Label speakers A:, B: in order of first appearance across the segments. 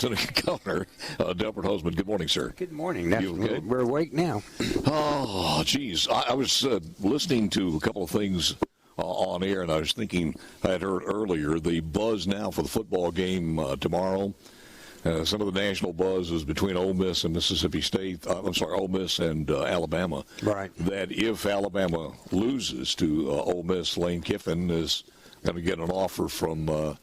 A: Lieutenant Governor Delbert Hosemann. Good morning, sir.
B: Good morning.
A: Okay?
B: We're awake now.
A: Oh, geez. I was listening to a couple of things on air, and I was thinking, I had heard earlier, the buzz now for the football game tomorrow. Some of the national buzz is between Ole Miss and Mississippi State. Ole Miss and Alabama.
B: Right.
A: That if Alabama loses to Ole Miss, Lane Kiffin is going to get an offer from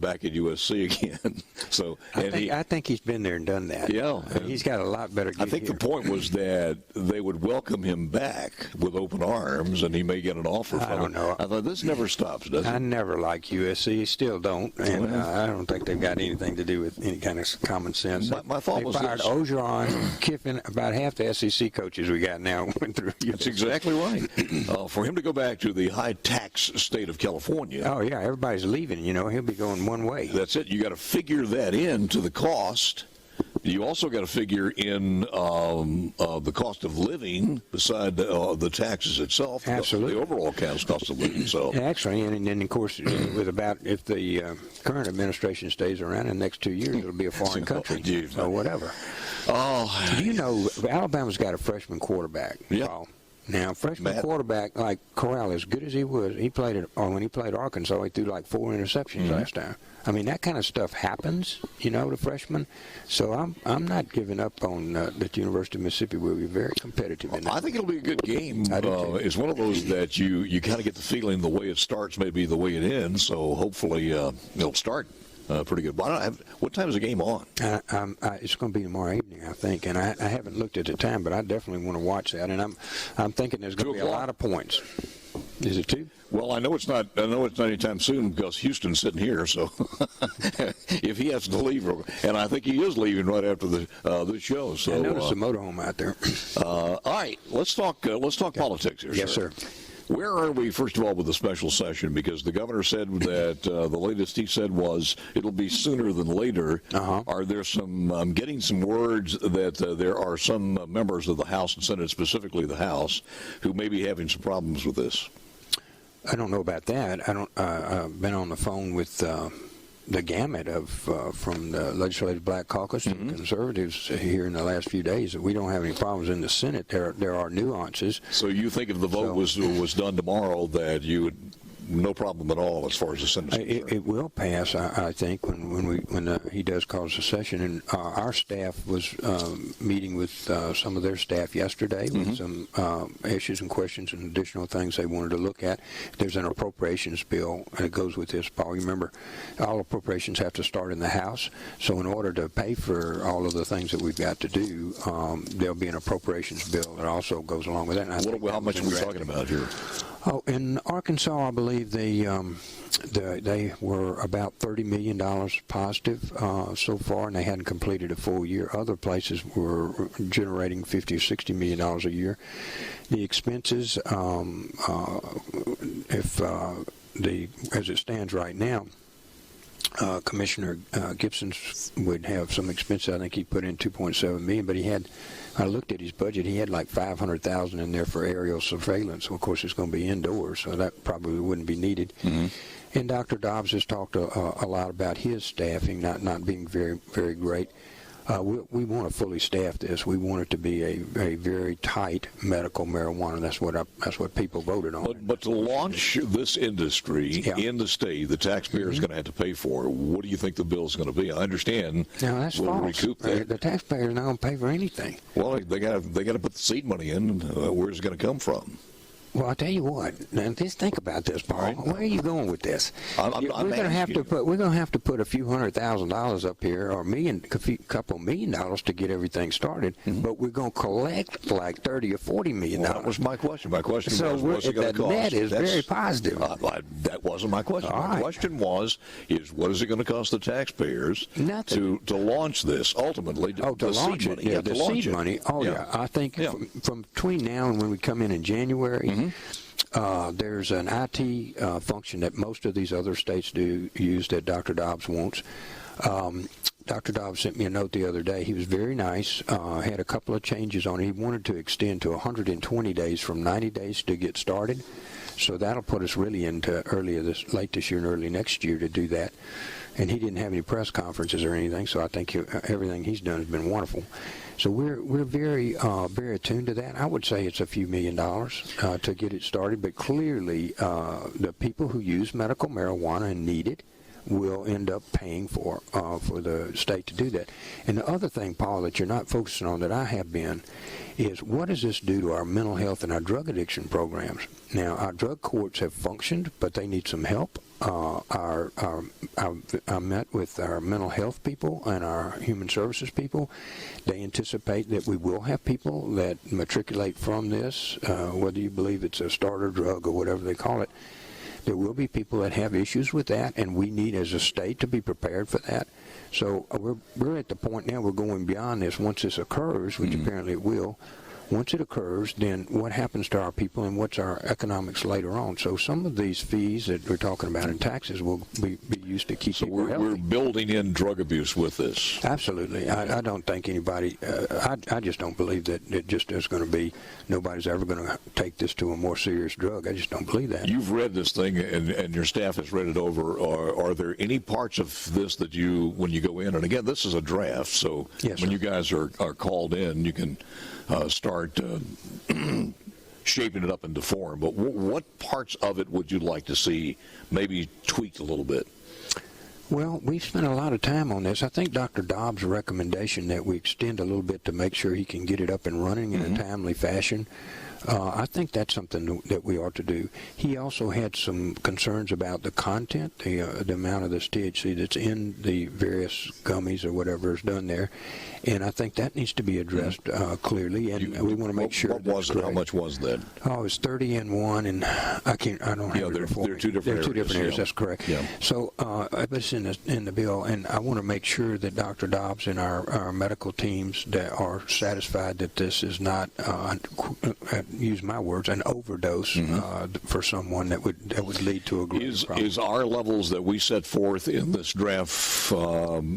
A: back at USC again. So
B: I think he's been there and done that.
A: Yeah,
B: he's got a lot better.
A: I think the point was that they would welcome him back with open arms, and he may get an offer from
B: I don't know.
A: I thought this never stops, does it?
B: I never liked USC. Still don't, and I don't think they've got anything to do with any kind of common sense.
A: My thought was
B: they fired Ogeron, Kiffin, about half the SEC coaches we got now went through USC.
A: That's exactly right. For him to go back to the high tax state of California.
B: Oh yeah, everybody's leaving. He'll be going one way.
A: That's it. You got to figure that into the cost. You also got to figure in the cost of living beside the taxes itself.
B: Absolutely.
A: The overall cost of living. So
B: actually, and then of course, if the current administration stays around in the next 2 years, it'll be a foreign country or whatever. Alabama's got a freshman quarterback.
A: Yeah.
B: Paul. Now, freshman quarterback like Corral, as good as he was, when he played Arkansas, he threw like 4 interceptions last time. I mean, that kind of stuff happens, to freshmen. So I'm not giving up on that the University of Mississippi will be very competitive in that.
A: I think it'll be a good game.
B: It's
A: one of those that you kind of get the feeling the way it starts may be the way it ends. So hopefully it'll start pretty good. What time is the game on?
B: It's going to be tomorrow evening, I think, and I haven't looked at the time, but I definitely want to watch that. And I'm thinking there's going to be a lot of points. Is it 2?
A: Well, I know it's not anytime soon because Houston's sitting here. So if he has to leave, and I think he is leaving right after the show. So
B: I noticed a motorhome out there.
A: All right, let's talk politics here.
B: Yes, sir.
A: Where are we, first of all, with the special session? Because the governor said that the latest he said was it'll be sooner than later. Are there some, I'm getting some words that there are some members of the House and Senate, specifically the House, who may be having some problems with this?
B: I don't know about that. I've been on the phone with the gamut of from the Legislative Black Caucus and conservatives here in the last few days. We don't have any problems in the Senate. There are nuances.
A: So you think if the vote was done tomorrow that you would no problem at all as far as the Senate is concerned?
B: It will pass, I think, when he does cause a session. And our staff was meeting with some of their staff yesterday with some issues and questions and additional things they wanted to look at. There's an appropriations bill, and it goes with this, Paul. You remember, all appropriations have to start in the House. So in order to pay for all of the things that we've got to do, there'll be an appropriations bill that also goes along with that.
A: How much are we talking about here?
B: Oh, in Arkansas, I believe they were about $30 million positive so far, and they hadn't completed a full year. Other places were generating $50 or $60 million a year. The expenses, as it stands right now, Commissioner Gibson would have some expenses. I think he put in $2.7 million, but I looked at his budget. He had like $500,000 in there for aerial surveillance. So of course, it's going to be indoors, so that probably wouldn't be needed. And Dr. Dobbs has talked a lot about his staffing not being very, very great. We want to fully staff this. We want it to be a very tight medical marijuana. That's what people voted on.
A: But to launch this industry in the state, the taxpayer is going to have to pay for it. What do you think the bill is going to be? I understand.
B: No, that's false.
A: Recoup that.
B: The taxpayer is not going to pay for anything.
A: Well, they got to put the seed money in. Where's it going to come from?
B: Well, I'll tell you what. Now, just think about this, Paul. Right. Where are you going with this?
A: We're going to have
B: to put a few $100,000 up here, or a couple $1 million to get everything started. But we're going to collect like $30 or $40 million.
A: Well, that was my question. My question was, what's it going to cost?
B: The net is very positive.
A: That wasn't my question.
B: All
A: my question was, what is it going to cost the taxpayers to launch this ultimately?
B: To launch it. Yeah, the seed money. Oh yeah. I think from between now and when we come in January. There's an IT function that most of these other states do use that Dr. Dobbs wants. Dr. Dobbs sent me a note the other day. He was very nice, had a couple of changes on it. He wanted to extend to 120 days from 90 days to get started. So that'll put us really into late this year and early next year to do that. And he didn't have any press conferences or anything, so I think everything he's done has been wonderful. So we're very attuned to that. I would say it's a few $1 million to get it started, but clearly the people who use medical marijuana and need it will end up paying for the state to do that. And the other thing, Paul, that you're not focusing on that I have been is what does this do to our mental health and our drug addiction programs? Now, our drug courts have functioned, but they need some help. I met with our mental health people and our human services people. They anticipate that we will have people that matriculate from this, whether you believe it's a starter drug or whatever they call it. There will be people that have issues with that, and we need as a state to be prepared for that. So we're at the point now we're going beyond this. Once this occurs, which apparently it will, once it occurs, then what happens to our people and what's our economics later on? So some of these fees that we're talking about in taxes will be used to keep people healthy.
A: We're building in drug abuse with this.
B: Absolutely. I don't think anybody, I just don't believe that it just is going to be, nobody's ever going to take this to a more serious drug. I just don't believe that.
A: You've read this thing and your staff has read it over. Are there any parts of this that you, when you go in, and again, this is a draft, so
B: yes,
A: when
B: sir.
A: you guys are called in, you can start shaping it up into form. But what parts of it would you like to see maybe tweaked a little bit?
B: Well, we've spent a lot of time on this. I think Dr. Dobbs' recommendation that we extend a little bit to make sure he can get it up and running in a timely fashion, I think that's something that we ought to do. He also had some concerns about the content, the amount of this THC that's in the various gummies or whatever is done there, and I think that needs to be addressed clearly. And we want to make sure.
A: What was it? How much was that?
B: Oh, it was 30 in one, and I don't have it before.
A: They're two different areas.
B: They're two different areas.
A: Yeah.
B: That's correct.
A: Yeah.
B: So, but it's in the bill, and I want to make sure that Dr. Dobbs and our medical teams that are satisfied that this is not, use my words, an overdose for someone that would lead to a great problem.
A: Is our levels that we set forth in this draft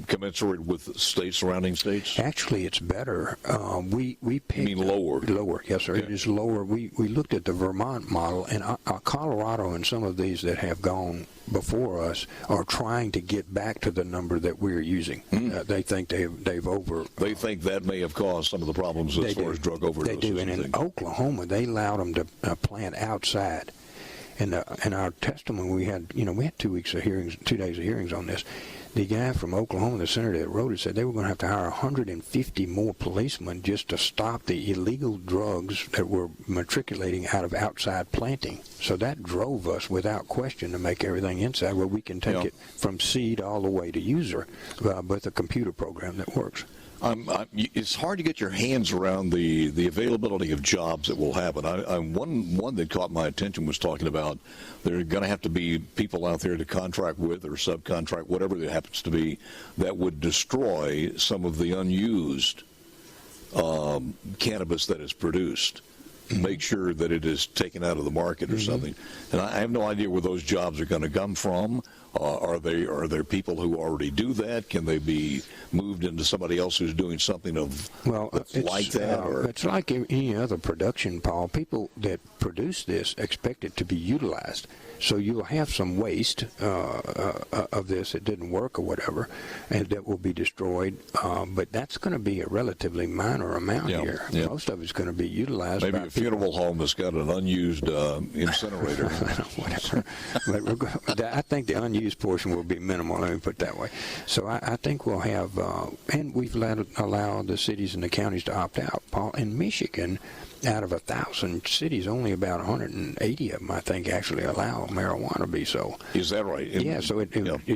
A: commensurate with states, surrounding states?
B: Actually, it's better. We picked.
A: You mean lower?
B: Lower, yes, sir.
A: Yeah.
B: It is lower. We looked at the Vermont model, and Colorado and some of these that have gone before us are trying to get back to the number that we're using. They think they've over.
A: They think that may have caused some of the problems as far as drug overdoses.
B: They do, and in Oklahoma, they allowed them to plant outside. And our testimony, we had 2 weeks of hearings, 2 days of hearings on this. The guy from Oklahoma, the senator that wrote it, said they were going to have to hire 150 more policemen just to stop the illegal drugs that were matriculating out of outside planting. So that drove us without question to make everything inside where we can take it from seed all the way to user with a computer program that works.
A: It's hard to get your hands around the availability of jobs that will happen. One that caught my attention was talking about there are going to have to be people out there to contract with or subcontract, whatever it happens to be, that would destroy some of the unused cannabis that is produced. Make sure that it is taken out of the market or something. And I have no idea where those jobs are going to come from. Are there people who already do that? Can they be moved into somebody else who's doing something like that?
B: It's like any other production, Paul. People that produce this expect it to be utilized. So you'll have some waste of this that didn't work or whatever, and that will be destroyed. But that's going to be a relatively minor amount here.
A: Yeah.
B: Most of it's going to be utilized.
A: Maybe a funeral home that's got an unused incinerator.
B: Whatever. But I think the unused portion will be minimal, let me put it that way. So I think we'll have, and we've allowed the cities and the counties to opt out. Paul, in Michigan, out of 1,000 cities, only about 180 of them, I think, actually allow marijuana to be sold.
A: Is that right?
B: Yeah, so it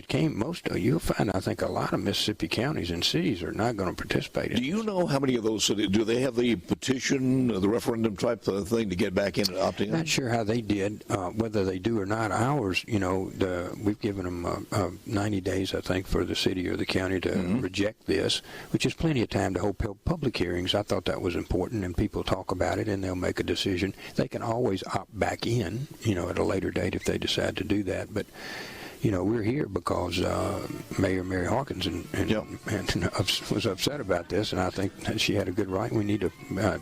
B: came, you'll find, I think, a lot of Mississippi counties and cities are not going to participate in it.
A: Do you know how many of those cities, do they have the petition, the referendum type of thing to get back in and opt in?
B: Not sure how they did, whether they do or not. Ours, we've given them 90 days, I think, for the city or the county to reject this, which is plenty of time to hold public hearings. I thought that was important, and people talk about it, and they'll make a decision. They can always opt back in, at a later date if they decide to do that. But, we're here because Mayor Mary Hawkins and was upset about this, and I think that she had a good right. We need to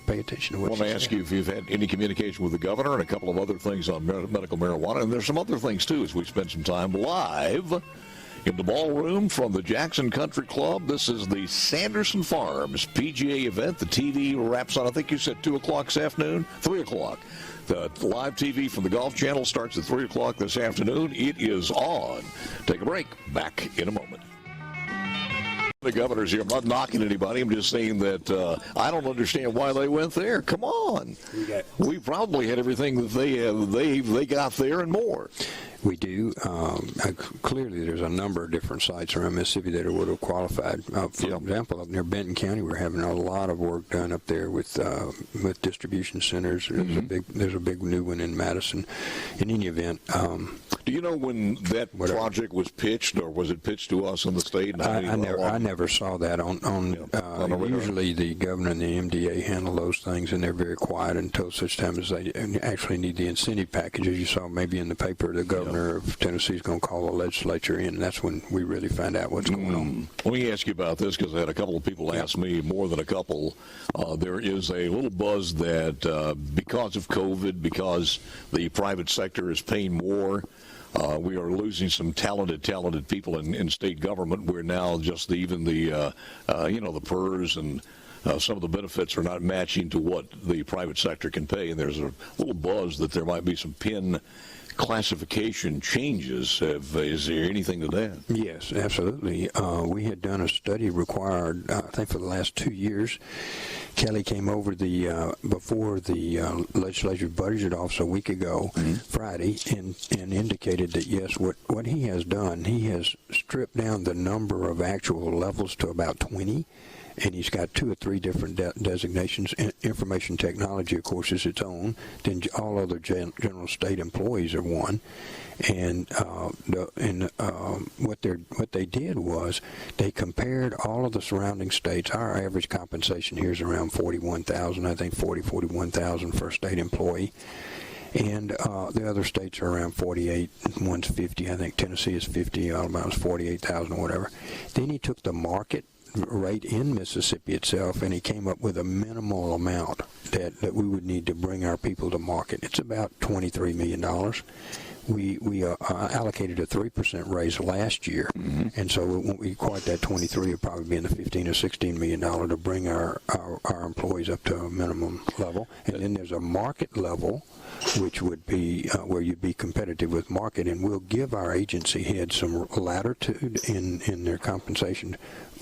B: pay attention to what
A: I want to ask you if you've had any communication with the governor and a couple of other things on medical marijuana, and there's some other things too as we spend some time live in the ballroom from the Jackson Country Club. This is the Sanderson Farms PGA event. The TV wraps on, I think you said 2 o'clock this afternoon? 3 o'clock. The live TV from the Golf Channel starts at 3 o'clock this afternoon. It is on. Take a break. Back in a moment. The governor's here. I'm not knocking anybody. I'm just saying that I don't understand why they went there. Come on. We probably had everything that they got there and more.
B: We do. Clearly, there's a number of different sites around Mississippi that would have qualified. For example, up near Benton County, we're having a lot of work done up there with distribution centers. There's a big new one in Madison. In any event,
A: do you know when that project was pitched, or was it pitched to us in the state?
B: I never saw that on usually the governor and the MDA handle those things, and they're very quiet until such time as they actually need the incentive package. As you saw maybe in the paper, the governor of Tennessee is going to call the legislature in, and that's when we really find out what's going on.
A: Let me ask you about this, because I had a couple of people ask me, more than a couple. There is a little buzz that because of COVID, because the private sector is paying more, we are losing some talented people in state government. We're now just the PERS and some of the benefits are not matching to what the private sector can pay. And there's a little buzz that there might be some PIN classification changes. Is there anything to that?
B: Yes, absolutely. We had done a study required, I think, for the last 2 years. Kelly came over before the legislature budgeted office a week ago, Friday, and indicated that, yes, what he has done, he has stripped down the number of actual levels to about 20. And he's got 2 or 3 different designations. Information technology, of course, is its own. Then all other general state employees are one. And what they did was they compared all of the surrounding states. Our average compensation here is around $41,000. I think $41,000 for a state employee. And the other states are around 48, one's 50. I think Tennessee is 50, Alabama's 48,000 or whatever. Then he took the market rate in Mississippi itself, and he came up with a minimal amount that we would need to bring our people to market. It's about $23 million. We allocated a 3% raise last year, and so it won't be quite that 23. It'll probably be in the $15 or $16 million to bring our employees up to a minimum level. And then there's a market level, which would be where you'd be competitive with market, and we'll give our agency heads some latitude in their compensation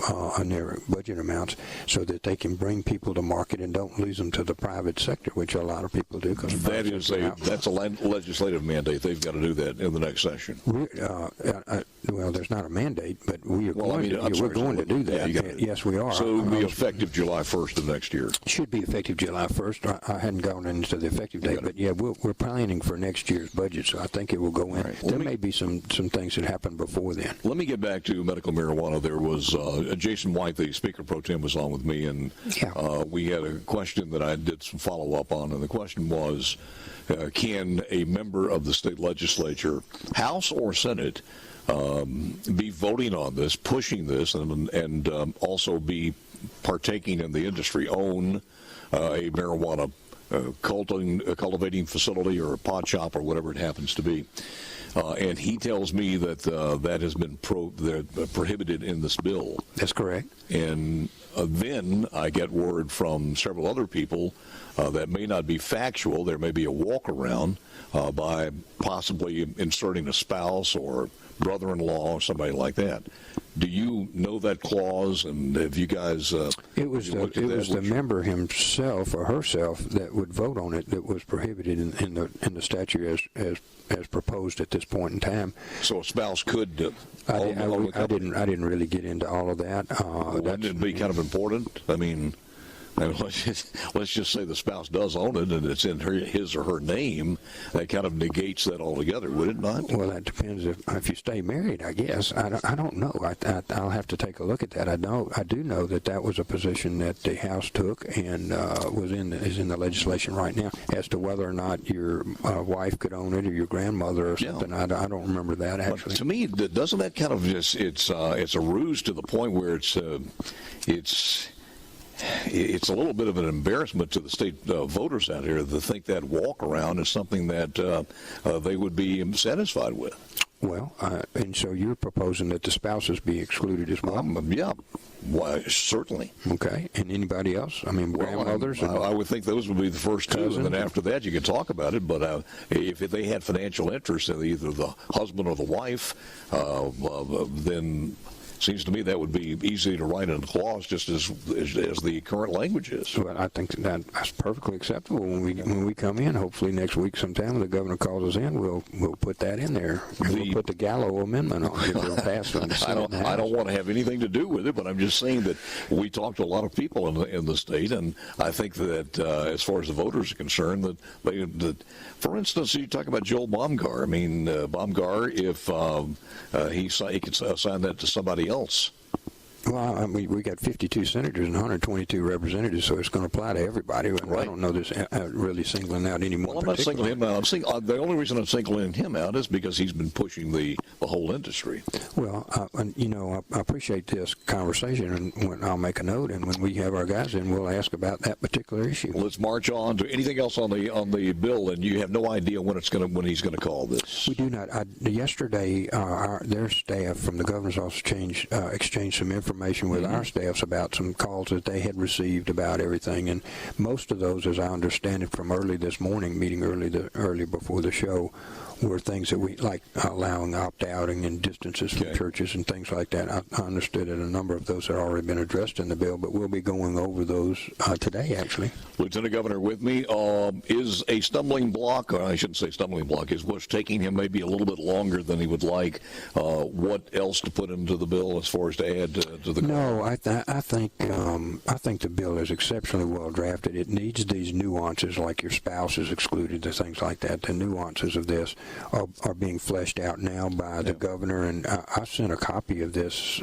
B: on their budget amounts, so that they can bring people to market and don't lose them to the private sector, which a lot of people do.
A: That's a legislative mandate. They've got to do that in the next session.
B: Well, there's not a mandate, but we're going to do that. Yes, we are.
A: So it will be effective July 1st of next year.
B: Should be effective July 1st. I hadn't gone into the effective date, but yeah, we're planning for next year's budget, so I think it will go in. Right. There may be some things that happen before then.
A: Let me get back to medical marijuana. There was Jason White, the Speaker Pro Tem, was on with me, and we had a question that I did some follow-up on, and the question was, can a member of the state legislature, House or Senate, be voting on this, pushing this, and also be partaking in the industry, own a marijuana cultivating facility or a pot shop or whatever it happens to be? And he tells me that that has been prohibited in this bill.
B: That's correct.
A: And then I get word from several other people that may not be factual. There may be a walk-around by possibly inserting a spouse or brother-in-law or somebody like that. Do you know that clause, and have you guys
B: It was the member himself or herself that would vote on it that was prohibited in the statute as proposed at this point in time.
A: So a spouse could.
B: I didn't really get into all of that.
A: Wouldn't it be kind of important? I mean, And let's just say the spouse does own it and it's in his or her name. That kind of negates that altogether, would it not?
B: Well, that depends if you stay married, I guess. I don't know. I'll have to take a look at that. I do know that was a position that the House took and is in the legislation right now as to whether or not your wife could own it or your grandmother or something. Yeah. I don't remember that actually.
A: But to me, doesn't that kind of just it's a ruse to the point where it's a little bit of an embarrassment to the state voters out here to think that walk around is something that they would be satisfied with.
B: Well, and so you're proposing that the spouses be excluded as well?
A: Yeah, why, certainly.
B: Okay, and anybody else? I mean, grandmothers?
A: I would think those would be the first two,
B: cousins?
A: and then after that you could talk about it, but if they had financial interest in either the husband or the wife, then seems to me that would be easy to write in a clause, just as the current language is.
B: Well, I think that's perfectly acceptable. When we come in, hopefully next week sometime, when the governor calls us in, we'll put that in there. We'll put the Gallo amendment on it. It'll pass on the Senate. I don't
A: want to have anything to do with it, but I'm just saying that we talk to a lot of people in the state, and I think that as far as the voters are concerned, that for instance, you talk about Joel Baumgar. I mean, Baumgar, if he could assign that to somebody else.
B: Well, I mean, we got 52 senators and 122 representatives, so it's going to apply to everybody. Right. I don't know this really singling out any more.
A: Well, I'm not singling him out. The only reason I'm singling him out is because he's been pushing the whole industry.
B: Well, I appreciate this conversation, and when I'll make a note, and when we have our guys in, we'll ask about that particular issue.
A: Well, let's march on to anything else on the bill, and you have no idea when he's going to call this.
B: We do not. Yesterday, their staff from the governor's office exchanged some information with our staffs about some calls that they had received about everything, and most of those, as I understand it from early this morning, meeting early before the show, were things that we like allowing opt-outing and distances from churches and things like that. I understood that a number of those had already been addressed in the bill, but we'll be going over those today, actually.
A: Lieutenant Governor, with me, is a stumbling block, or I shouldn't say stumbling block, is what's taking him maybe a little bit longer than he would like. What else to put into the bill as far as to add to the?
B: No, I think the bill is exceptionally well drafted. It needs these nuances, like your spouse is excluded, the things like that. The nuances of this are being fleshed out now by the governor, and I sent a copy of this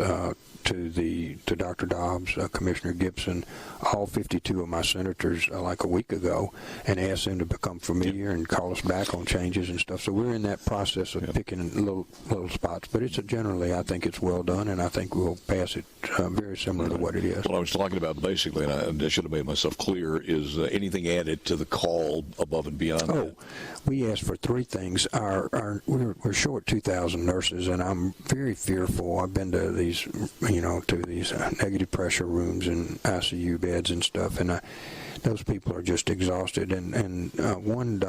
B: to Dr. Dobbs, Commissioner Gibson, all 52 of my senators like a week ago, and asked them to become familiar and call us back on changes and stuff. So we're in that process of picking little spots, but generally I think it's well done, and I think we'll pass it very similar to what it is.
A: What I was talking about basically, and I should have made myself clear, is anything added to the call above and beyond that.
B: We asked for three things. We're short 2,000 nurses, and I'm very fearful. I've been to these, to these negative pressure rooms and ICU beds and stuff, and those people are just exhausted. And one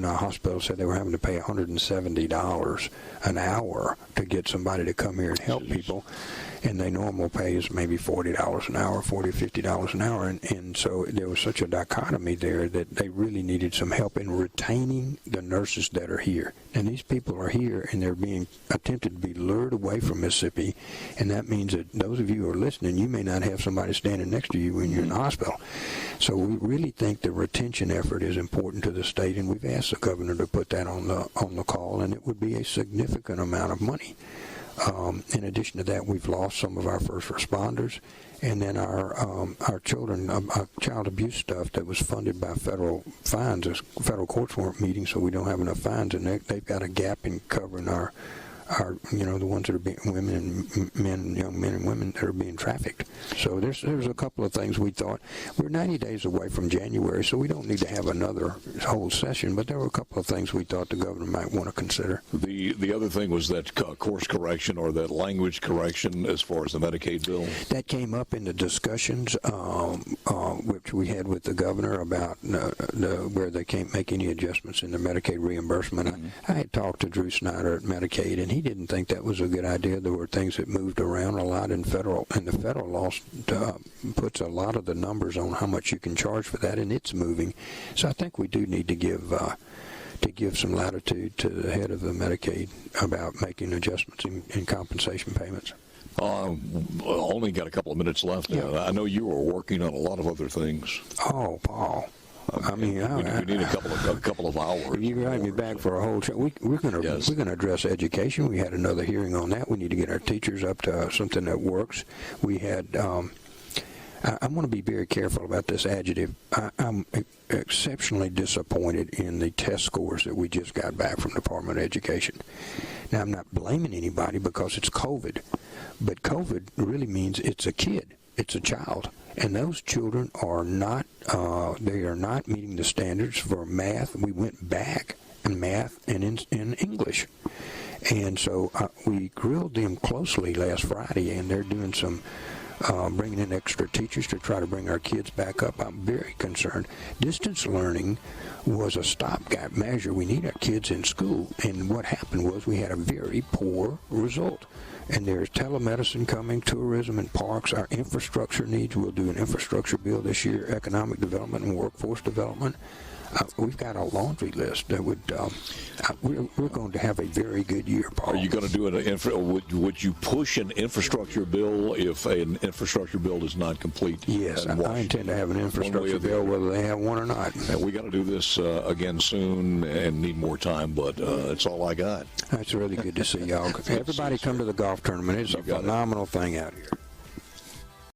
B: hospital said they were having to pay $170 an hour to get somebody to come here and help people, and their normal pay is maybe $40 an hour, $40 or $50 an hour, and so there was such a dichotomy there that they really needed some help in retaining the nurses that are here. And these people are here, and they're being attempted to be lured away from Mississippi, and that means that those of you who are listening, you may not have somebody standing next to you when you're in the hospital. So we really think the retention effort is important to the state, and we've asked the governor to put that on the call, and it would be a significant amount of money. In addition to that, we've lost some of our first responders, and then our children, child abuse stuff that was funded by federal fines. Federal courts weren't meeting, so we don't have enough fines, and they've got a gap in covering our the ones that are being young men and women that are being trafficked. So there's a couple of things we thought. We're 90 days away from January, so we don't need to have another whole session, but there were a couple of things we thought the governor might want to consider.
A: The other thing was that course correction or that language correction as far as the Medicaid bill? That
B: came up in the discussions which we had with the governor about where they can't make any adjustments in the Medicaid reimbursement. I had talked to Drew Snyder at Medicaid, and he didn't think that was a good idea. There were things that moved around a lot in federal, and the federal law puts a lot of the numbers on how much you can charge for that, and it's moving. So I think we do need to give some latitude to the head of the Medicaid about making adjustments in compensation payments.
A: Only got a couple of minutes left.
B: Yeah.
A: I know you were working on a lot of other things.
B: Oh, Paul. I mean,
A: we need a couple of hours.
B: If you drive me back for a whole we're going to address education. We had another hearing on that. We need to get our teachers up to something that works. We had. I want to be very careful about this adjective. I'm exceptionally disappointed in the test scores that we just got back from the Department of Education. Now, I'm not blaming anybody because it's COVID, but COVID really means it's a kid. It's a child. And those children are not, they are not meeting the standards for math. We went back in math and in English. And so we grilled them closely last Friday, and they're doing some, bringing in extra teachers to try to bring our kids back up. I'm very concerned. Distance learning was a stopgap measure. We need our kids in school. And what happened was we had a very poor result. And there's telemedicine coming, tourism and parks, our infrastructure needs. We'll do an infrastructure bill this year, economic development and workforce development. We've got a laundry list that would, we're going to have a very good year, Paul.
A: Are you going to do would you push an infrastructure bill if an infrastructure bill is not complete?
B: Yes, I intend to have an infrastructure bill whether they have one or not.
A: And we got to do this again soon and need more time, but it's all I got.
B: That's really good to see y'all. Everybody come to the golf tournament. It's a phenomenal thing out here.